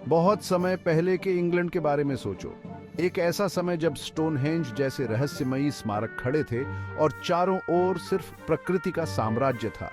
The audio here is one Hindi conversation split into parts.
बहुत समय पहले के इंग्लैंड के बारे में सोचो। एक ऐसा समय जब स्टोनहेंज जैसे रहस्यमयी स्मारक खड़े थे और चारों ओर सिर्फ प्रकृति का साम्राज्य था।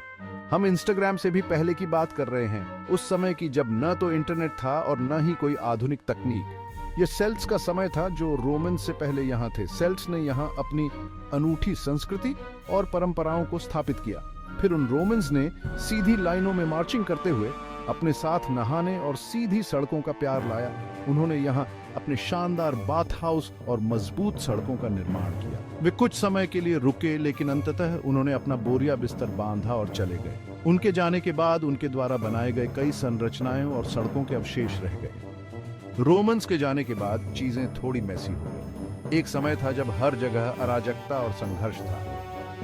हम इंस्टाग्राम से भी पहले की बात कर रहे हैं, उस समय की जब न तो इंटरनेट था और न ही कोई आधुनिक तकनीक। ये सेल्ट्स का समय था जो रोमन से पहले यहाँ थे। सेल्ट्स ने यहाँ अपनी अनूठी संस्कृति और परंपराओं को स्थापित किया। फिर उन रोमन्स ने सीधी लाइनों में मार्चिंग करते हुए अपने साथ नहाने और सीधी सड़कों का प्यार लाया। उन्होंने यहाँ अपने शानदार बाथ हाउस और मजबूत सड़कों का निर्माण किया। वे कुछ समय के लिए रुके, लेकिन अंततः उन्होंने अपना बोरिया बिस्तर बांधा और चले गए। उनके जाने के बाद उनके द्वारा बनाए गए कई संरचनाएं और सड़कों के अवशेष रह गए। रोमन्स के जाने के बाद चीजें थोड़ी मैसी हो गई। एक समय था जब हर जगह अराजकता और संघर्ष था।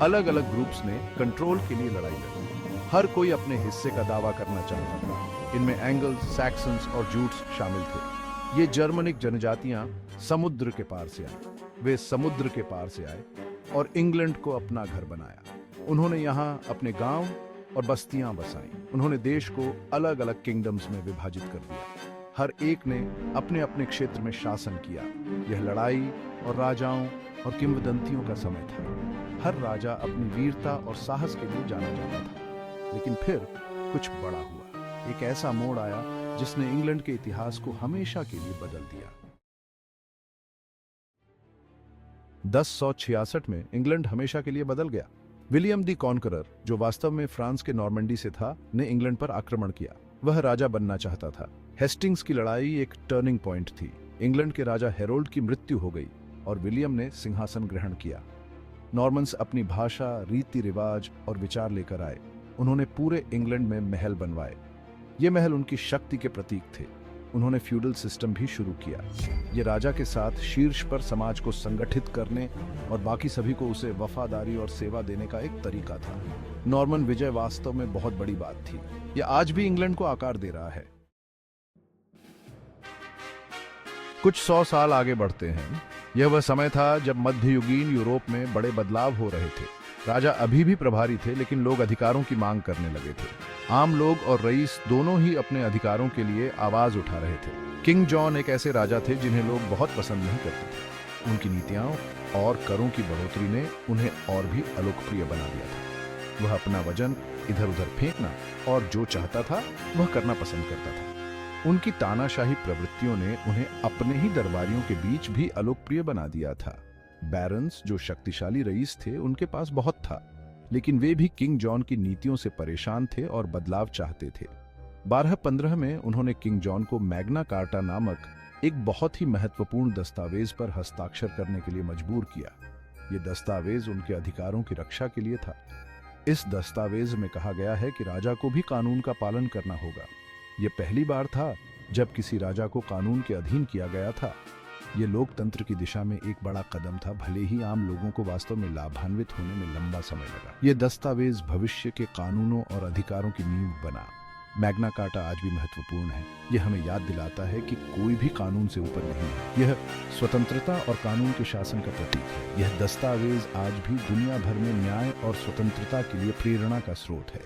अलग अलग ग्रुप्स ने कंट्रोल के लिए लड़ाई लड़ी। हर कोई अपने हिस्से का दावा करना चाहता था। इनमें एंगल्स, सैक्सन्स और जूट्स शामिल थे। ये जर्मनिक जनजातियां समुद्र के पार से आई। वे समुद्र के पार से आए और इंग्लैंड को अपना घर बनाया। उन्होंने यहाँ अपने गांव और बस्तियां बसाई। उन्होंने देश को अलग अलग किंगडम्स में विभाजित कर दिया। हर एक ने अपने अपने क्षेत्र में शासन किया। यह लड़ाई और राजाओं और किंवदंतियों का समय था। हर राजा अपनी वीरता और साहस के लिए जाना जाता था। लेकिन फिर कुछ बड़ा हुआ। एक ऐसा मोड़ आया जिसने इंग्लैंड के इतिहास को हमेशा के लिए बदल दिया। 1066 में इंग्लैंड हमेशा के लिए बदल गया। विलियम द कॉन्करर, जो वास्तव में फ्रांस के नॉर्मंडी से था, ने इंग्लैंड पर आक्रमण किया। वह राजा बनना चाहता था। हेस्टिंग्स की लड़ाई एक टर्निंग पॉइंट थी। इंग्लैंड के राजा हेरोल्ड की मृत्यु हो गई और विलियम ने सिंहासन ग्रहण किया। नॉर्मन्स अपनी भाषा, रीति रिवाज और विचार लेकर आए। उन्होंने पूरे इंग्लैंड में महल बनवाए। ये महल उनकी शक्ति के प्रतीक थे। उन्होंने फ्यूडल सिस्टम भी शुरू किया। ये राजा के साथ शीर्ष पर समाज को संगठित करने और बाकी सभी को उसे वफादारी और सेवा देने का एक तरीका था। नॉर्मन विजय वास्तव में बहुत बड़ी बात थी। यह आज भी इंग्लैंड को आकार दे रहा है। कुछ 100 साल आगे बढ़ते हैं। यह वह समय था जब मध्ययुगीन यूरोप में बड़े बदलाव हो रहे थे। राजा अभी भी प्रभारी थे, लेकिन लोग अधिकारों की मांग करने लगे थे। आम लोग और रईस दोनों ही अपने अधिकारों के लिए आवाज उठा रहे थे। किंग जॉन एक ऐसे राजा थे जिन्हें लोग बहुत पसंद नहीं करते थे। उनकी नीतियां और करों की बढ़ोतरी ने उन्हें और भी अलोकप्रिय बना दिया था। वह अपना वजन इधर उधर फेंकना और जो चाहता था वह करना पसंद करता था। उनकी तानाशाही प्रवृत्तियों ने उन्हें अपने ही दरबारियों के बीच भी अलोकप्रिय बना दिया था। बैरन्स, जो शक्तिशाली रईस थे, उनके पास बहुत था, लेकिन वे भी किंग जॉन की नीतियों से परेशान थे और बदलाव चाहते थे। 1215 में उन्होंने किंग जॉन को मैग्ना कार्टा नामक एक बहुत ही महत्वपूर्ण दस्तावेज पर हस्ताक्षर करने के लिए मजबूर किया। यह दस्तावेज उनके अधिकारों की रक्षा के लिए था। इस दस्तावेज में कहा गया है कि राजा को भी कानून का पालन करना होगा। यह पहली बार था जब किसी राजा को कानून के अधीन किया गया था। यह लोकतंत्र की दिशा में एक बड़ा कदम था, भले ही आम लोगों को वास्तव में लाभान्वित होने में लंबा समय लगा। यह दस्तावेज भविष्य के कानूनों और अधिकारों की नींव बना। मैग्ना कार्टा आज भी महत्वपूर्ण है। यह हमें याद दिलाता है कि कोई भी कानून से ऊपर नहीं है। यह स्वतंत्रता और कानून के शासन का प्रतीक है। यह दस्तावेज आज भी दुनिया भर में न्याय और स्वतंत्रता के लिए प्रेरणा का स्रोत है।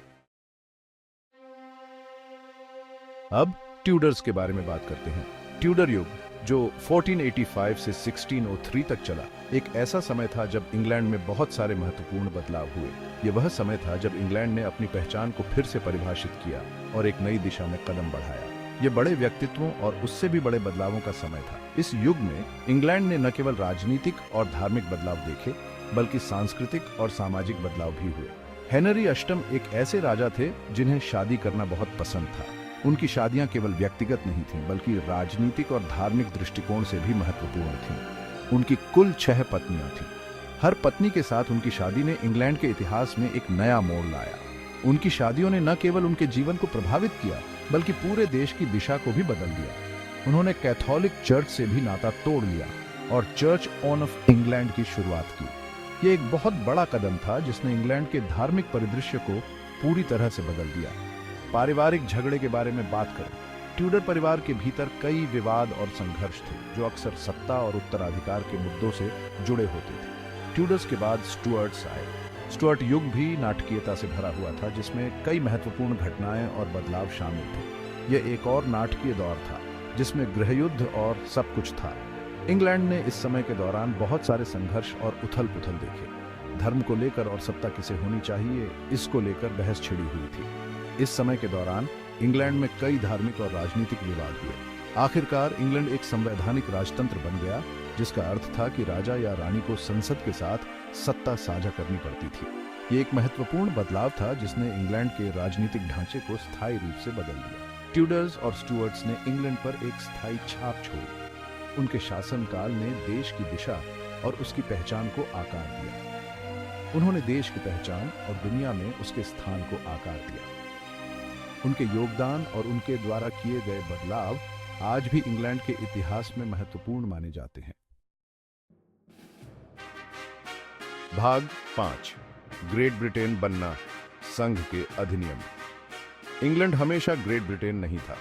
अब ट्यूडर्स के बारे में बात करते हैं। ट्यूडर युग, जो 1485 से 1603 तक चला, एक ऐसा समय था जब इंग्लैंड में बहुत सारे महत्वपूर्ण बदलाव हुए। यह वह समय था जब इंग्लैंड ने अपनी पहचान को फिर से परिभाषित किया और एक नई दिशा में कदम बढ़ाया। यह बड़े व्यक्तित्वों और उससे भी बड़े बदलावों का समय था। इस युग में इंग्लैंड ने न केवल राजनीतिक और धार्मिक बदलाव देखे, बल्कि सांस्कृतिक और सामाजिक बदलाव भी हुए। हेनरी अष्टम एक ऐसे राजा थे जिन्हें शादी करना बहुत पसंद था। उनकी शादियां केवल व्यक्तिगत नहीं थीं, बल्कि राजनीतिक और धार्मिक दृष्टिकोण से भी महत्वपूर्ण थीं। उनकी कुल 6 पत्नियां थीं। हर पत्नी के साथ उनकी शादी ने इंग्लैंड के इतिहास में एक नया मोड़ लाया। उनकी शादियों ने न केवल उनके जीवन को प्रभावित किया, बल्कि पूरे देश की दिशा को भी बदल दिया। उन्होंने कैथोलिक चर्च से भी नाता तोड़ लिया और चर्च ऑफ इंग्लैंड की शुरुआत की। यह एक बहुत बड़ा कदम था जिसने इंग्लैंड के धार्मिक परिदृश्य को पूरी तरह से बदल दिया। पारिवारिक झगड़े के बारे में बात करें। ट्यूडर परिवार के भीतर कई विवाद और संघर्ष थे, जो अक्सर सत्ता और उत्तराधिकार के मुद्दों से जुड़े होते थे। ट्यूडर्स के बाद स्टुअर्ट्स आए। स्टुअर्ट युग भी नाटकीयता से भरा हुआ था, जिसमें कई महत्वपूर्ण घटनाएं और बदलाव शामिल थे। यह एक और नाटकीय दौर था। जिसमें गृहयुद्ध और सब कुछ था। इंग्लैंड ने इस समय के दौरान बहुत सारे संघर्ष और उथल पुथल देखे। धर्म को लेकर और सत्ता किसे होनी चाहिए, इसको लेकर बहस छिड़ी हुई थी। इस समय के दौरान इंग्लैंड में कई धार्मिक और राजनीतिक विवाद हुए। आखिरकार इंग्लैंड एक संवैधानिक राजतंत्र बन गया, जिसका अर्थ था कि राजा या रानी को संसद के साथ सत्ता साझा करनी पड़ती थी। ये एक महत्वपूर्ण बदलाव था जिसने इंग्लैंड के राजनीतिक ढांचे को स्थायी रूप से बदल दिया। ट्यूडर्स और स्टुअर्ट्स ने इंग्लैंड पर एक स्थायी छाप छोड़ी। उनके शासनकाल ने देश की दिशा और उसकी पहचान को आकार दिया। उन्होंने देश की पहचान और दुनिया में उसके स्थान को आकार दिया। उनके योगदान और उनके द्वारा किए गए बदलाव आज भी इंग्लैंड के इतिहास में महत्वपूर्ण माने जाते हैं। भाग 5, ग्रेट ब्रिटेन बनना, संघ के अधिनियम। इंग्लैंड हमेशा ग्रेट ब्रिटेन नहीं था।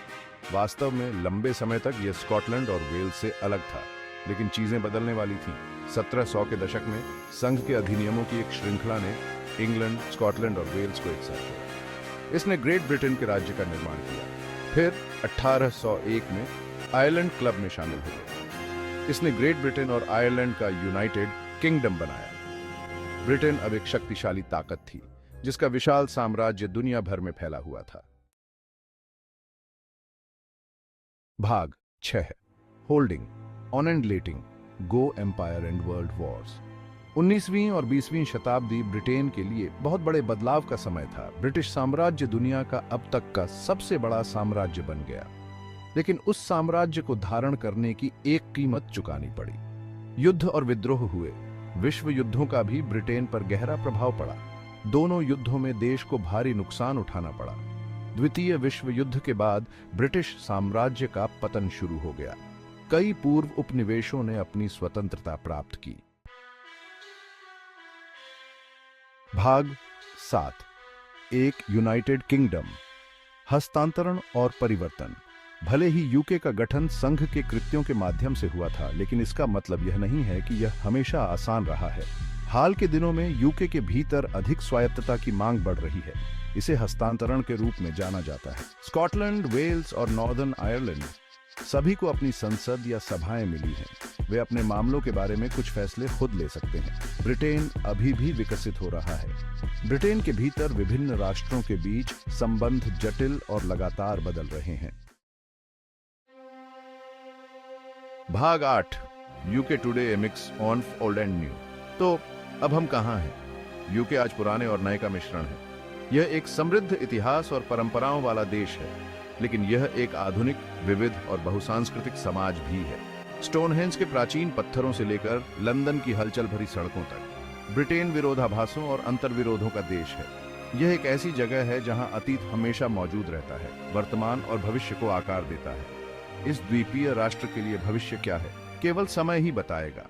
वास्तव में लंबे समय तक यह स्कॉटलैंड और वेल्स से अलग था, लेकिन चीजें बदलने वाली थीं। 1700 के दशक में संघ के अधिनियमों की एक श्रृंखला ने इंग्लैंड, स्कॉटलैंड और वेल्स को एक साथ जोड़ा। इसने ग्रेट ब्रिटेन के राज्य का निर्माण किया। फिर 1801 में आयरलैंड क्लब में शामिल हो गया। इसने ग्रेट ब्रिटेन और आयरलैंड का यूनाइटेड किंगडम बनाया। ब्रिटेन अब एक शक्तिशाली ताकत थी, जिसका विशाल साम्राज्य दुनिया भर में फैला हुआ था। भाग 6, holding on and letting, go empire and world wars. 19वीं और 20वीं शताब्दी ब्रिटेन के लिए बहुत बड़े बदलाव का समय था। ब्रिटिश साम्राज्य दुनिया का अब तक का सबसे बड़ा साम्राज्य बन गया, लेकिन उस साम्राज्य को धारण करने की एक कीमत चुकानी पड़ी। युद्ध और विद्रोह हुए। विश्व युद्धों का भी ब्रिटेन पर गहरा प्रभाव पड़ा। दोनों युद्धों में देश को भारी नुकसान उठाना पड़ा। द्वितीय विश्व युद्ध के बाद ब्रिटिश साम्राज्य का पतन शुरू हो गया। कई पूर्व उपनिवेशों ने अपनी स्वतंत्रता प्राप्त की। भाग 7, एक यूनाइटेड किंगडम, हस्तांतरण और परिवर्तन। भले ही यूके का गठन संघ के कृत्यों के माध्यम से हुआ था, लेकिन इसका मतलब यह नहीं है कि यह हमेशा आसान रहा है। हाल के दिनों में यूके के भीतर अधिक स्वायत्तता की मांग बढ़ रही है। इसे हस्तांतरण के रूप में जाना जाता है। स्कॉटलैंड, वेल्स और नॉर्दर्न आयरलैंड सभी को अपनी संसद या सभाएं मिली हैं। वे अपने मामलों के बारे में कुछ फैसले खुद ले सकते हैं। ब्रिटेन अभी भी विकसित हो रहा है। ब्रिटेन के भीतर विभिन्न राष्ट्रों के बीच संबंध जटिल और लगातार बदल रहे हैं। भाग 8, UK today, A mix of old and new. तो अब हम कहां हैं? यूके आज पुराने और नए का मिश्रण है। यह एक समृद्ध इतिहास और परंपराओं वाला देश है, लेकिन यह एक आधुनिक, विविध और बहुसांस्कृतिक समाज भी है। स्टोनहेंज के प्राचीन पत्थरों से लेकर लंदन की हलचल भरी सड़कों तक, ब्रिटेन विरोधाभासों और अंतर्विरोधों का देश है। यह एक ऐसी जगह है जहां अतीत हमेशा मौजूद रहता है, वर्तमान और भविष्य को आकार देता है। इस द्वीपीय राष्ट्र के लिए भविष्य क्या है, केवल समय ही बताएगा।